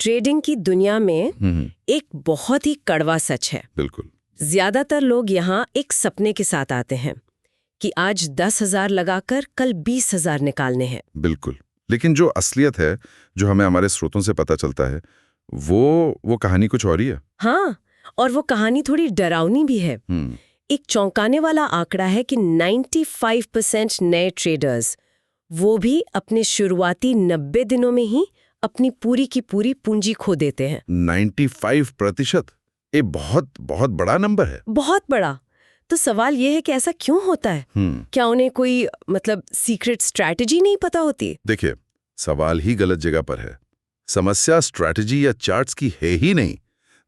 Trading की दुनिया में एक बहुत ही कड़वा सच है। बिल्कुल। ज्यादातर लोग यहाँ एक सपने के साथ आते हैं कि आज 10,000 लगाकर कल 20,000 निकालने हैं। बिल्कुल, लेकिन जो असलियत है, जो हमें हमारे स्रोतों से पता चलता है, वो कहानी कुछ और ही है। हाँ, और वो कहानी थोड़ी डरावनी भी है। एक चौंकाने वाला आंकड़ा है कि 95% नए ट्रेडर्स, वो भी अपने शुरुआती 90 दिनों में ही अपनी पूरी की पूरी पूंजी खो देते हैं। 95%? ये बहुत बहुत बड़ा नंबर है। बहुत बड़ा। तो सवाल ये है कि ऐसा क्यों होता है? क्या उन्हें कोई सीक्रेट स्ट्रैटेजी नहीं पता होती? देखिए, सवाल ही गलत जगह पर है। समस्या स्ट्रैटेजी या चार्ट्स की है ही नहीं।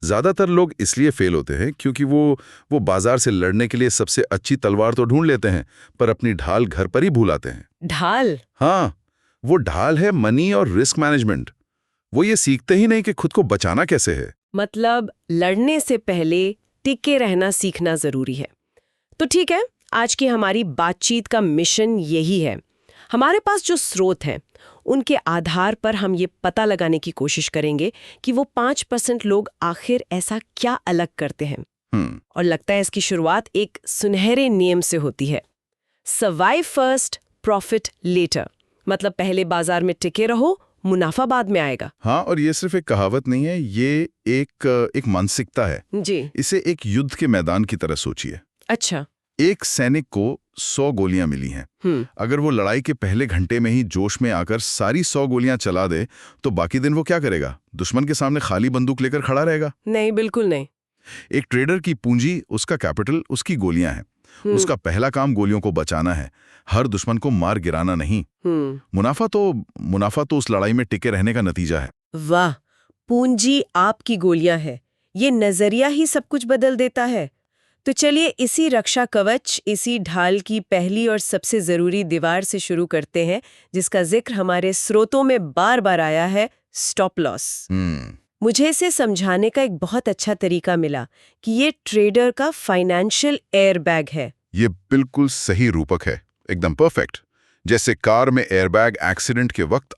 ज्यादातर लोग इसलिए फेल होते हैं क्योंकि वो बाजार से लड़ने के लिए सबसे अच्छी तलवार तो ढूंढ लेते हैं, पर अपनी ढाल घर पर ही भूल आते हैं। ढाल? हाँ, वो ढाल है मनी और रिस्क मैनेजमेंट। वो ये सीखते ही नहीं कि खुद को बचाना कैसे है। मतलब लड़ने से पहले टिके रहना सीखना जरूरी है। तो ठीक है, आज की हमारी बातचीत का मिशन यही है। हमारे पास जो स्रोत हैं, उनके आधार पर हम ये पता लगाने की कोशिश करेंगे कि वो 5% लोग आखिर ऐसा क्या अलग करते हैं। और लगता है इसकी शुरुआत एक सुनहरे नियम से होती है। Survive first, profit later. मतलब पहले बाजार में टिके रहो, मुनाफा बाद में आएगा। हाँ, और ये सिर्फ एक कहावत नहीं है, ये एक मानसिकता है जी। इसे एक युद्ध के मैदान की तरह सोचिए। अच्छा। एक सैनिक को 100 गोलियां मिली हैं। अगर वो लड़ाई के पहले घंटे में ही जोश में आकर सारी 100 गोलियां चला दे, तो बाकी दिन वो क्या करेगा? दुश्मन के सामने खाली बंदूक लेकर खड़ा रहेगा? नहीं, बिल्कुल नहीं। एक ट्रेडर की पूंजी, उसका कैपिटल, उसकी गोलियां हैं। उसका पहला काम गोलियों को बचाना है, हर दुश्मन को मार गिराना नहीं। मुनाफा तो उस लड़ाई में टिके रहने का नतीजा है। वाह, पूंजी आपकी गोलियां है, ये नजरिया ही सब कुछ बदल देता है। तो चलिए इसी रक्षा कवच, इसी ढाल की पहली और सबसे जरूरी दीवार से शुरू करते हैं, जिसका जिक्र हमारे स्रोतों में बार बार आया है, स्टॉप लॉस। मुझे इसे समझाने का एक बहुत अच्छा तरीका मिला कि ये ट्रेडर का फाइनेंशियल एयरबैग है। ये बिल्कुल सही रूपक है, एकदम परफेक्ट। जैसे कार में एयरबैग एक्सीडेंट के वक्त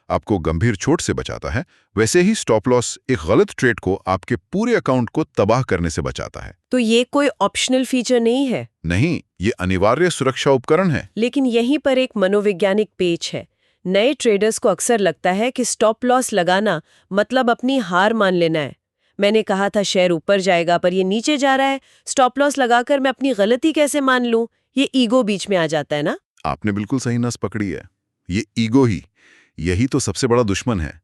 आपको गंभीर चोट से बचाता है, वैसे ही स्टॉप लॉस एक गलत ट्रेड को आपके पूरे अकाउंट को तबाह करने से बचाता है। तो ये कोई ऑप्शनल फीचर नहीं है? नहीं, ये अनिवार्य सुरक्षा उपकरण है। लेकिन यहीं पर एक मनोवैज्ञानिक पेच है। नए ट्रेडर्स को अक्सर लगता है कि स्टॉप लॉस लगाना मतलब अपनी हार मान लेना है। मैंने कहा था शेयर ऊपर जाएगा पर ये नीचे जा रहा है, स्टॉप लॉस लगाकर मैं अपनी गलती कैसे मान लूं? ये ईगो बीच में आ जाता है ना। आपने बिल्कुल सही नस पकड़ी है। ये ईगो यही तो सबसे बड़ा दुश्मन है।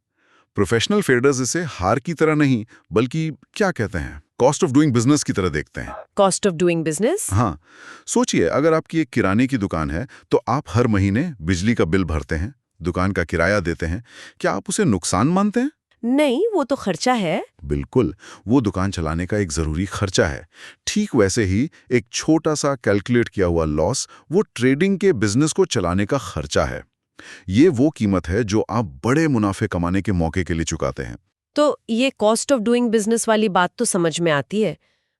प्रोफेशनल ट्रेडर्स इसे हार की तरह नहीं, बल्कि क्या कहते हैं, कॉस्ट ऑफ डूइंग बिजनेस की तरह देखते हैं। Cost of doing business? हाँ, सोचिए, अगर आपकी एक किराने की दुकान है तो आप हर महीने बिजली का बिल भरते हैं, दुकान का किराया देते हैं। क्या आप उसे नुकसान मानते हैं? नहीं, वो तो खर्चा है। बिल्कुल, वो दुकान चलाने का एक जरूरी खर्चा है। ठीक वैसे ही एक छोटा सा कैलकुलेट किया हुआ लॉस वो ट्रेडिंग के बिजनेस को चलाने का खर्चा है। ये वो कीमत है जो आप बड़े मुनाफे कमाने के मौके के लिए चुकाते हैं। तो ये कॉस्ट ऑफ डूइंग बिजनेस वाली बात तो समझ में आती है,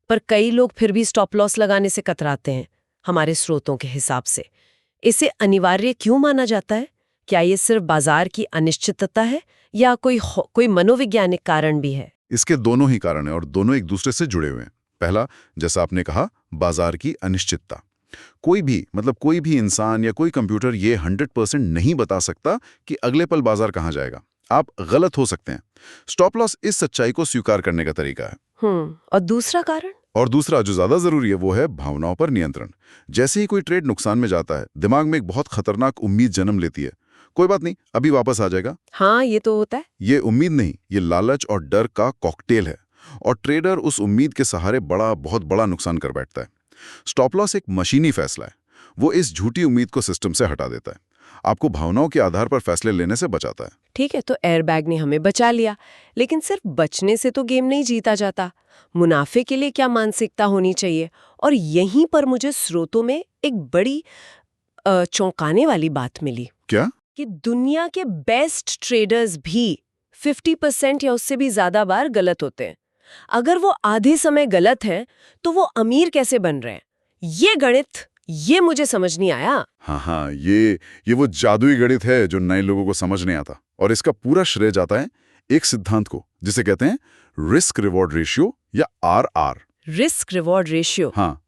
पर कई लोग फिर भी स्टॉप लॉस लगाने से कतराते हैं। हमारे स्रोतों के हिसाब से इसे अनिवार्य क्यों माना जाता है? क्या ये सिर्फ बाजार की अनिश्चितता है या कोई मनोवैज्ञानिक कारण भी है? इसके दोनों ही कारण हैं और दोनों एक दूसरे से जुड़े हुए हैं। पहला, जैसा आपने कहा, बाजार की अनिश्चितता। कोई भी इंसान या कोई कंप्यूटर ये 100% नहीं बता सकता कि अगले पल बाजार कहां जाएगा। आप गलत हो सकते हैं। स्टॉप लॉस इस सच्चाई को स्वीकार करने का तरीका है। और दूसरा कारण? और दूसरा जो ज्यादा जरूरी है वो है भावनाओं पर नियंत्रण। जैसे ही कोई ट्रेड नुकसान में जाता है, दिमाग में एक बहुत खतरनाक उम्मीद जन्म लेती है। कोई बात नहीं, अभी वापस आ जाएगा। हाँ, ये तो होता है। ये उम्मीद नहीं, ये लालच और डर का कॉकटेल है, और ट्रेडर उस उम्मीद के सहारे बहुत बड़ा नुकसान कर बैठता है। स्टॉप लॉस एक मशीनी फैसला है। वो इस झूठी उम्मीद को सिस्टम से हटा देता है, आपको भावनाओं के आधार पर फैसले लेने से बचाता है। ठीक है, तो एयरबैग ने हमें बचा लिया, लेकिन सिर्फ बचने से तो गेम नहीं जीता जाता। मुनाफे के लिए क्या मानसिकता होनी चाहिए? और यहीं पर मुझे स्रोतों में एक बड़ी चौंकाने वाली बात मिली। क्या? कि दुनिया के बेस्ट ट्रेडर्स भी 50% या उससे भी ज्यादा बार गलत होते हैं। अगर वो आधे समय गलत हैं, तो वो अमीर कैसे बन रहे हैं? ये गणित, ये मुझे समझ नहीं आया। हाँ, ये वो जादुई गणित है जो नए लोगों को समझ नहीं आता, और इसका पूरा श्रेय जाता है एक सिद्धांत को, जिसे कहते हैं रिस्क रिवॉर्ड रेशियो या RR। Risk reward ratio. हाँ,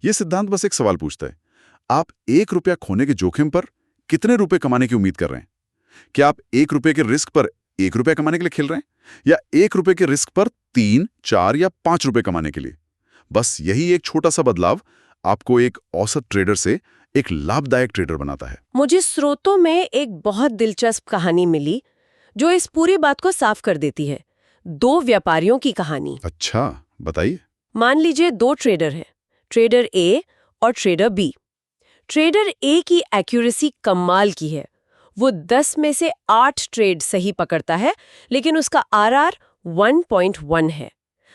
ये सिद्धांत बस एक सवाल पूछता है, आप 1 रुपया खोने के जोखिम पर कितने रुपए कमाने की उम्मीद कर रहे हैं? क्या आप 1 रुपए के रिस्क पर 1 रुपया कमाने के लिए खेल रहे हैं, या 1 रुपए के रिस्क पर 3, 4 या 5 रुपए कमाने के लिए? बस यही एक छोटा सा बदलाव आपको एक औसत ट्रेडर से एक लाभदायक ट्रेडर बनाता है। मुझे स्रोतों में एक बहुत दिलचस्प कहानी मिली जो इस पूरी बात को साफ कर देती है। 2 व्यापारियों की कहानी। अच्छा, बताइए। मान लीजिए 2 ट्रेडर हैं, ट्रेडर ए और ट्रेडर बी। ट्रेडर ए की एक्यूरेसी कमाल की है। वो 10 में से 8 ट्रेड सही पकड़ता है, लेकिन उसका RR 1.1 है।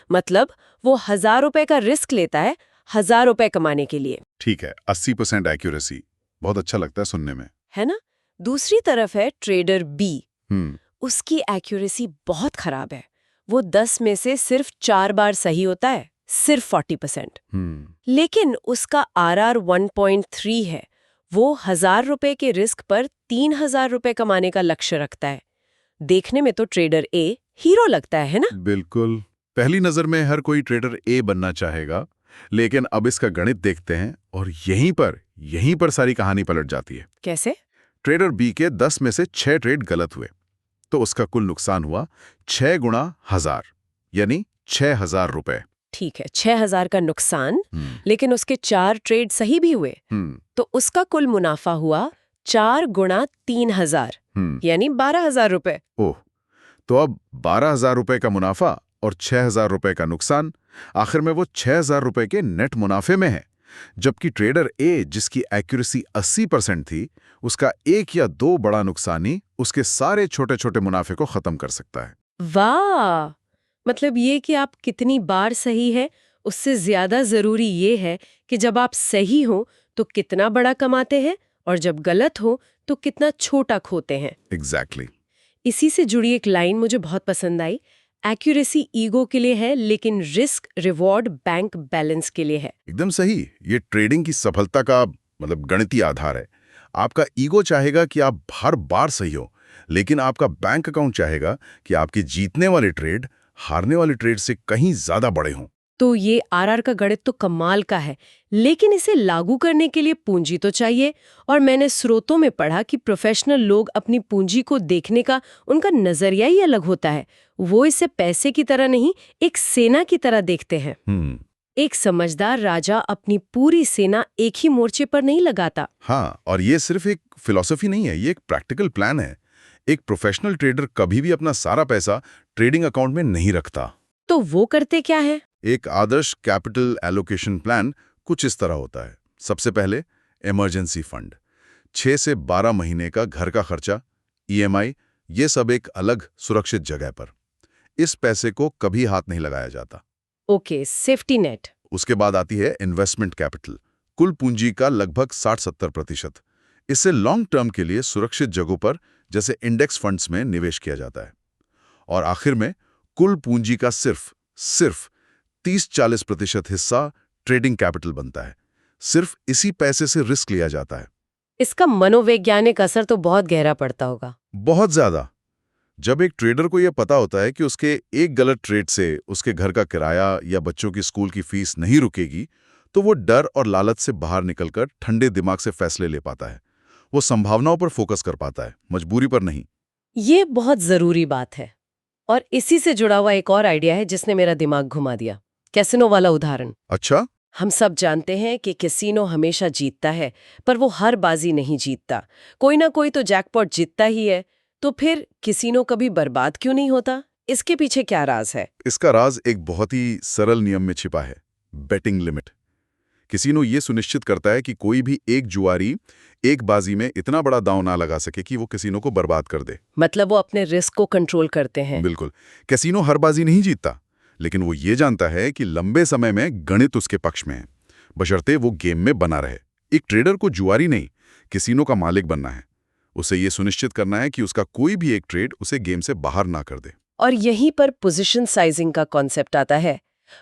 मतलब वो 1000 रुपए का रिस्क लेता है 1000 रुपए कमाने के लिए। ठीक है, 80% एक्यूरेसी, बहुत अच्छा लगता है सुनने में, है ना? दूसरी तरफ है ट्रेडर बी। हम्म। उसकी एक्यूरेसी बहुत खराब है। वो 10 में से सिर्फ 4 बार सही होता है, सिर्फ 40%। लेकिन उसका RR 1.3 है। वो 1000 रुपए के रिस्क पर 3000 रुपए कमाने का लक्ष्य रखता है। देखने में तो ट्रेडर ए हीरो लगता है ना? बिल्कुल, पहली नजर में हर कोई ट्रेडर ए बनना चाहेगा, लेकिन अब इसका गणित देखते हैं और यहीं पर सारी कहानी पलट जाती है। कैसे? ट्रेडर बी के 10 में से 6 ट्रेड गलत हुए, तो उसका कुल नुकसान हुआ 6 गुणा 1000, यानी 6000 रुपए। ठीक है, 6000 का नुकसान, लेकिन उसके 4 ट्रेड सही भी हुए, तो उसका कुल मुनाफा हुआ 4 गुणा 3000, यानी 12000 रुपए। ओह, तो अब 12000 रुपए का मुनाफा और 6000 रुपए का नुकसान, आखिर में वो 6000 रुपए के नेट मुनाफे में है। जबकि ट्रेडर ए, जिसकी एक्यूरेसी 80% थी, उसका 1 या 2 बड़ा नुकसान ही उसके सारे छोटे छोटे मुनाफे को खत्म कर सकता है। वाह! मतलब ये कि आप कितनी बार सही है, उससे ज्यादा जरूरी ये है कि जब आप सही हो तो कितना बड़ा कमाते हैं, और जब गलत हो तो कितना छोटा खोते हैं। एग्जैक्टली। इसी से जुड़ी एक लाइन मुझे बहुत पसंद आई। एक्यूरेसी ईगो के लिए है, लेकिन रिस्क रिवॉर्ड बैंक बैलेंस के लिए है। एकदम सही। ये ट्रेडिंग की सफलता का गणितीय आधार है। आपका ईगो चाहेगा कि आप हर बार सही हो, लेकिन आपका बैंक अकाउंट चाहेगा कि आपके जीतने वाले ट्रेड हारने वाले ट्रेड से कहीं ज्यादा बड़े हों। तो ये RR का गणित तो कमाल का है, लेकिन इसे लागू करने के लिए पूंजी तो चाहिए। और मैंने स्रोतों में पढ़ा कि प्रोफेशनल लोग अपनी पूंजी को देखने का उनका नजरिया ही अलग होता है। वो इसे पैसे की तरह नहीं, एक सेना की तरह देखते हैं। एक समझदार राजा अपनी पूरी सेना एक ही मोर्चे पर नहीं लगाता। हाँ, और ये सिर्फ एक फिलॉसफी नहीं है, ये एक प्रैक्टिकल प्लान है। एक प्रोफेशनल ट्रेडर कभी भी अपना सारा पैसा ट्रेडिंग अकाउंट में नहीं रखता। तो वो करते क्या है? एक आदर्श कैपिटल एलोकेशन प्लान कुछ इस तरह होता है। सबसे पहले इमरजेंसी फंड, 6 से 12 महीने का घर का खर्चा, EMI, ये सब एक अलग सुरक्षित जगह पर। इस पैसे को कभी हाथ नहीं लगाया जाता। Okay, safety net. उसके बाद आती है इन्वेस्टमेंट कैपिटल, कुल पूंजी का लगभग 60-70%। इससे लॉन्ग टर्म के लिए सुरक्षित जगहों पर जैसे इंडेक्स फंड्स में निवेश किया जाता है। और आखिर में कुल पूंजी का सिर्फ 30-40% हिस्सा ट्रेडिंग कैपिटल बनता है। सिर्फ इसी पैसे से रिस्क लिया जाता है। इसका मनोवैज्ञानिक असर तो बहुत गहरा पड़ता होगा। बहुत ज्यादा। जब एक ट्रेडर को यह पता होता है कि उसके एक गलत ट्रेड से उसके घर का किराया या बच्चों की स्कूल की फीस नहीं रुकेगी, तो वो डर और लालच से बाहर निकलकर ठंडे दिमाग से फैसले ले पाता है। वो संभावनाओं पर फोकस कर पाता है, मजबूरी पर नहीं। ये बहुत जरूरी बात है। और इसी से जुड़ा हुआ एक और आइडिया है जिसने मेरा दिमाग घुमा दिया, कैसीनो वाला उदाहरण। अच्छा? हम सब जानते हैं कि कैसीनो हमेशा जीतता है, पर वो हर बाजी नहीं जीतता। कोई ना कोई तो जैकपॉट जीतता ही है। तो फिर कैसीनो कभी बर्बाद क्यों नहीं होता? इसके पीछे क्या राज है? इसका राज एक बहुत ही सरल नियम में छिपा है, बेटिंग लिमिट। कैसीनो ये सुनिश्चित करता है कि कोई भी एक जुआरी एक बाजी में इतना बड़ा दांव ना लगा सके कि वो कैसीनो को बर्बाद कर दे। मतलब वो अपने रिस्क को कंट्रोल करते हैं। बिल्कुल। कैसीनो हर बाजी नहीं जीतता, लेकिन वो ये जानता है कि लंबे समय में गणित उसके पक्ष में है, बशर्ते वो गेम में बना रहे। एक ट्रेडर को जुआरी नहीं, कैसीनो का मालिक बनना है। उसे ये सुनिश्चित करना है कि उसका कोई भी एक ट्रेड उसे गेम से बाहर ना कर दे। और यहीं पर पोजीशन साइजिंग का कॉन्सेप्ट आता है।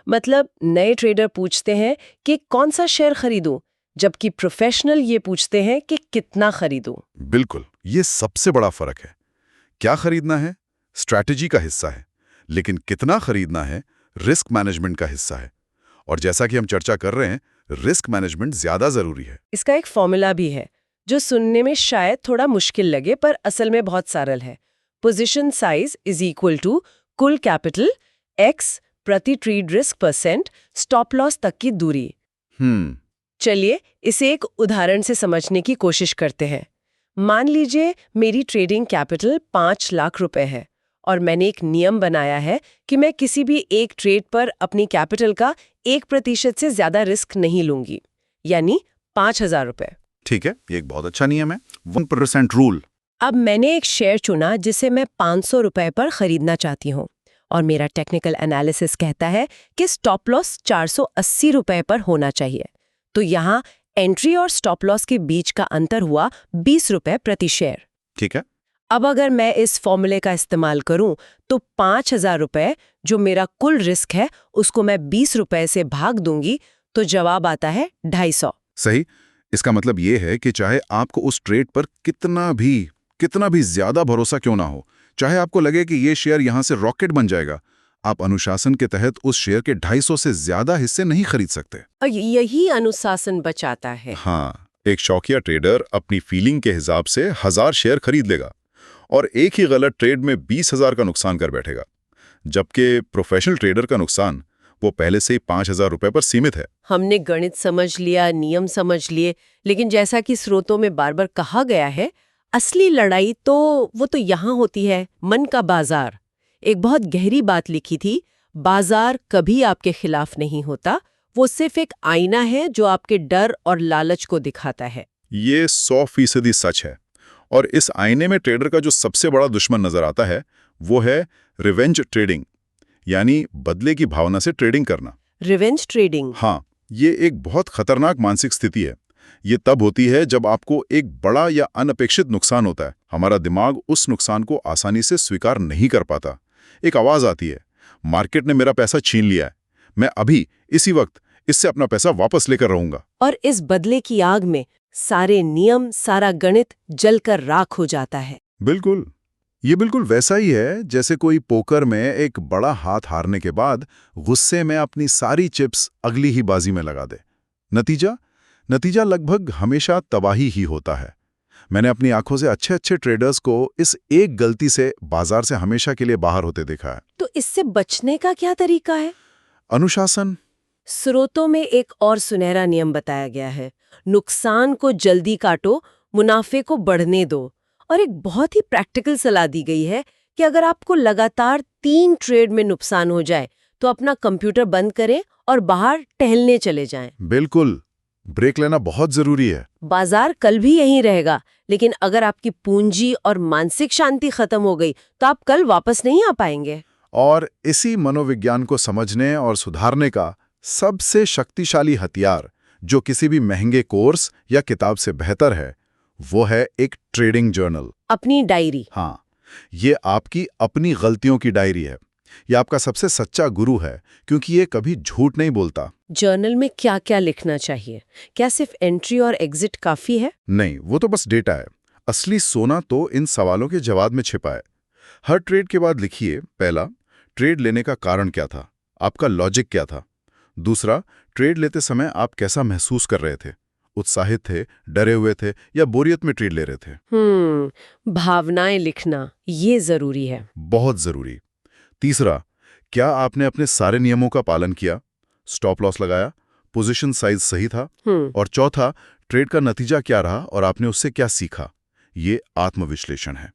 मतलब नए ट्रेडर पूछते हैं कि कौन सा शेयर खरीदूं, जबकि प्रोफेशनल ये पूछते हैं कि कितना खरीदूं। बिल्कुल, ये सबसे बड़ा फर्क है। क्या खरीदना है, स्ट्रैटेजी का हिस्सा है, लेकिन कितना खरीदना है रिस्क मैनेजमेंट का हिस्सा है। और जैसा कि हम चर्चा कर रहे हैं, रिस्क मैनेजमेंट ज्यादा जरूरी है। इसका एक फॉर्मूला भी है जो सुनने में शायद थोड़ा मुश्किल लगे पर असल में बहुत सरल है। Position size is equal to कुल कैपिटल x प्रति trade risk percent stop loss तक की दूरी। चलिए इसे एक उदाहरण से समझने की कोशिश करते हैं। मान लीजिए मेरी ट्रेडिंग कैपिटल 5 लाख रुपए है और मैंने एक नियम बनाया है कि मैं किसी भी एक ट्रेड पर अपनी कैपिटल का 1% से ज्यादा रिस्क नहीं लूंगी, यानी 5,000 रुपए। ठीक है, ये एक बहुत अच्छा नियम है, 1% रूल। अब मैंने एक शेयर चुना जिसे मैं 500 रुपए पर खरीदना चाहती हूँ और मेरा टेक्निकल एनालिसिस कहता है कि स्टॉप लॉस 480 रुपए पर होना चाहिए। तो यहाँ एंट्री और स्टॉप लॉस के बीच का अंतर हुआ 20 रुपए प्रति शेयर। ठीक है। अब अगर मैं इस फॉर्मूले का इस्तेमाल करूं तो 5,000 रुपए जो मेरा कुल रिस्क है उसको मैं 20 रुपए से भाग दूंगी तो जवाब आता है 250। सही। इसका मतलब ये है कि चाहे आपको उस ट्रेड पर कितना भी ज्यादा भरोसा क्यों ना हो, चाहे आपको लगे कि ये शेयर यहां से रॉकेट बन जाएगा, आप अनुशासन के तहत उस शेयर के 250 से ज्यादा हिस्से नहीं खरीद सकते। और यही अनुशासन बचाता है। हाँ, एक शौकिया ट्रेडर अपनी फीलिंग के हिसाब से 1000 शेयर खरीद लेगा और एक ही गलत ट्रेड में 20,000 का नुकसान कर बैठेगा, जबकि प्रोफेशनल ट्रेडर का नुकसान वो पहले से ही 5,000 रुपए पर सीमित है। हमने गणित समझ लिया, नियम समझ लिए, लेकिन जैसा कि स्रोतों में बार बार कहा गया है, असली लड़ाई तो वो तो यहाँ होती है, मन का बाजार। एक बहुत गहरी बात लिखी थी, बाजार कभी आपके खिलाफ नहीं होता, वो सिर्फ एक आईना है जो आपके डर और लालच को दिखाता है। ये 100% सच है। और इस आईने में ट्रेडर का जो सबसे बड़ा दुश्मन नजर आता है वो है रिवेंज ट्रेडिंग, यानी बदले की भावना से ट्रेडिंग करना। Revenge trading? हाँ, ये एक बहुत खतरनाक मानसिक स्थिति है। ये तब होती है जब आपको एक बड़ा या अनपेक्षित नुकसान होता है। हमारा दिमाग उस नुकसान को आसानी से स्वीकार नहीं कर पाता। एक आवाज आती है, मार्केट ने मेरा पैसा छीन लिया है, मैं अभी इसी वक्त इससे अपना पैसा वापस लेकर रहूंगा। और इस बदले की आग में सारे नियम, सारा गणित जलकर राख हो जाता है। बिल्कुल, ये बिल्कुल वैसा ही है जैसे कोई पोकर में एक बड़ा हाथ हारने के बाद गुस्से में अपनी सारी चिप्स अगली ही बाजी में लगा दे। नतीजा लगभग हमेशा तबाही ही होता है। मैंने अपनी आंखों से अच्छे ट्रेडर्स को इस एक गलती से बाजार से हमेशा के लिए बाहर होते देखा है। तो इससे बचने का क्या तरीका है? अनुशासन। स्रोतों में एक और सुनहरा नियम बताया गया है, नुकसान को जल्दी काटो, मुनाफे को बढ़ने दो। और एक बहुत ही प्रैक्टिकल सलाह दी गई है कि अगर आपको लगातार 3 ट्रेड में नुकसान हो जाए तो अपना कंप्यूटर बंद करें और बाहर टहलने चले जाएं। बिल्कुल, ब्रेक लेना बहुत जरूरी है। बाजार कल भी यहीं रहेगा, लेकिन अगर आपकी पूंजी और मानसिक शांति खत्म हो गई तो आप कल वापस नहीं आ पाएंगे। और इसी मनोविज्ञान को समझने और सुधारने का सबसे शक्तिशाली हथियार, जो किसी भी महंगे कोर्स या किताब से बेहतर है, वो है एक ट्रेडिंग जर्नल, अपनी डायरी। हाँ, ये आपकी अपनी गलतियों की डायरी है। ये आपका सबसे सच्चा गुरु है, क्योंकि ये कभी झूठ नहीं बोलता। जर्नल में क्या क्या लिखना चाहिए? क्या सिर्फ एंट्री और एग्जिट काफी है? नहीं, वो तो बस डेटा है। असली सोना तो इन सवालों के जवाब में छिपा है। हर ट्रेड के बाद लिखिए, पहला, ट्रेड लेने का कारण क्या था, आपका लॉजिक क्या था। दूसरा, ट्रेड लेते समय आप कैसा महसूस कर रहे थे, उत्साहित थे, डरे हुए थे या बोरियत में ट्रेड ले रहे थे। भावनाएं लिखना ये जरूरी है, बहुत जरूरी। तीसरा, क्या आपने अपने सारे नियमों का पालन किया, स्टॉप लॉस लगाया, पोजीशन साइज सही था। और चौथा, ट्रेड का नतीजा क्या रहा और आपने उससे क्या सीखा। ये आत्मविश्लेषण है।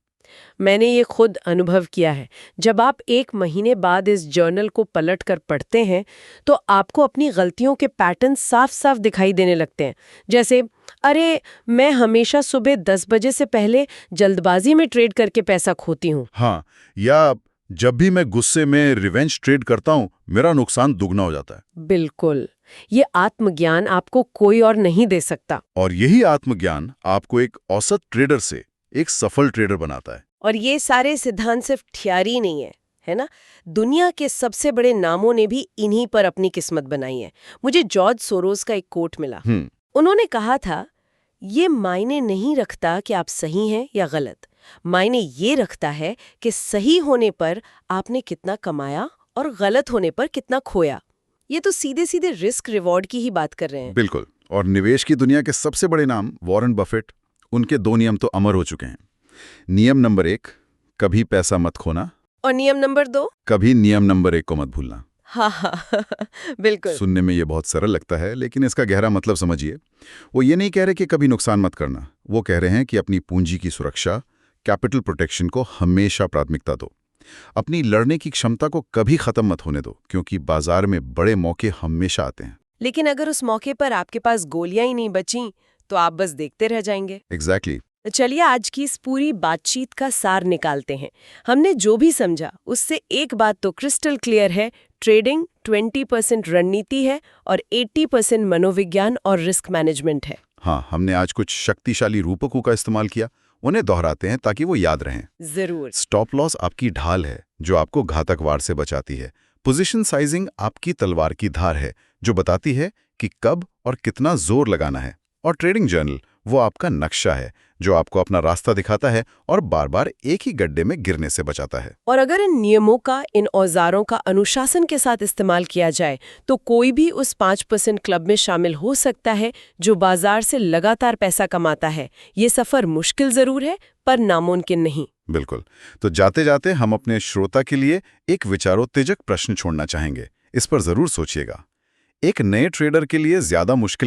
मैंने ये खुद अनुभव किया है। जब आप 1 महीने बाद इस जर्नल को पलट कर पढ़ते हैं तो आपको अपनी गलतियों के पैटर्न साफ साफ दिखाई देने लगते हैं। जैसे, अरे मैं हमेशा सुबह 10 बजे से पहले जल्दबाजी में ट्रेड करके पैसा खोती हूँ। हाँ, या जब भी मैं गुस्से में रिवेंज ट्रेड करता हूँ, मेरा नुकसान दुगना हो जाता है। बिल्कुल, ये आत्मज्ञान आपको कोई और नहीं दे सकता। और यही आत्मज्ञान आपको एक औसत ट्रेडर से एक सफल ट्रेडर बनाता है। और ये सारे सिद्धांत सिर्फ थियरी नहीं है ना? दुनिया के सबसे बड़े नामों ने भी इन्हीं पर अपनी किस्मत बनाई है। मुझे जॉर्ज सोरोस का एक कोट मिला। उन्होंने कहा था, ये मायने नहीं रखता कि आप सही हैं या गलत, मायने ये रखता है कि सही होने पर आपने कितना कमाया और गलत होने पर कितना खोया। ये तो सीधे सीधे रिस्क रिवॉर्ड की ही बात कर रहे हैं। बिल्कुल। और निवेश की दुनिया के सबसे बड़े नाम वॉरेन बफेट, उनके 2 नियम तो अमर हो चुके हैं। नियम नंबर 1, कभी पैसा मत खोना, और नियम नंबर 2? कभी नियम नंबर 1 को मत भूलना। हाँ हाँ बिल्कुल। सुनने में ये बहुत सरल लगता है, लेकिन इसका गहरा मतलब समझिए। वो ये नहीं कह रहे कि कभी नुकसान मत करना, वो कह रहे हैं कि अपनी पूंजी की सुरक्षा, कैपिटल प्रोटेक्शन को हमेशा प्राथमिकता दो। अपनी लड़ने की क्षमता को कभी खत्म मत होने दो, क्योंकि बाजार में बड़े मौके हमेशा आते हैं। लेकिन अगर उस मौके पर आपके पास गोलियां ही नहीं बची तो आप बस देखते रह जाएंगे। एग्जैक्टली। चलिए आज की इस पूरी बातचीत का सार निकालते हैं। हमने जो भी समझा उससे एक बात तो क्रिस्टल क्लियर है, ट्रेडिंग 20% रणनीति है और 80% मनोविज्ञान और रिस्क मैनेजमेंट है। हाँ, हमने आज कुछ शक्तिशाली रूपकों का इस्तेमाल किया, उन्हें दोहराते हैं ताकि वो याद रहें। जरूर। स्टॉप लॉस आपकी ढाल है जो आपको घातक वार से बचाती है। पोजीशन साइजिंग आपकी तलवार की धार है जो बताती है कि कब और कितना जोर लगाना है। और ट्रेडिंग जर्नल वो आपका नक्शा है जो आपको अपना रास्ता दिखाता है और बार बार एक ही गड्ढे में गिरने से बचाता है। और अगर इन नियमों का, इन औजारों का अनुशासन के साथ इस्तेमाल किया जाए तो कोई भी उस 5% क्लब में शामिल हो सकता है जो बाजार से लगातार पैसा कमाता है। ये सफर मुश्किल जरूर है पर नामुमकिन नहीं। बिल्कुल। तो जाते जाते हम अपने श्रोता के लिए एक विचारोत्तेजक प्रश्न छोड़ना चाहेंगे। इस पर जरूर सोचिएगा। एक नए ट्रेडर के लिए ज्यादा मुश्किल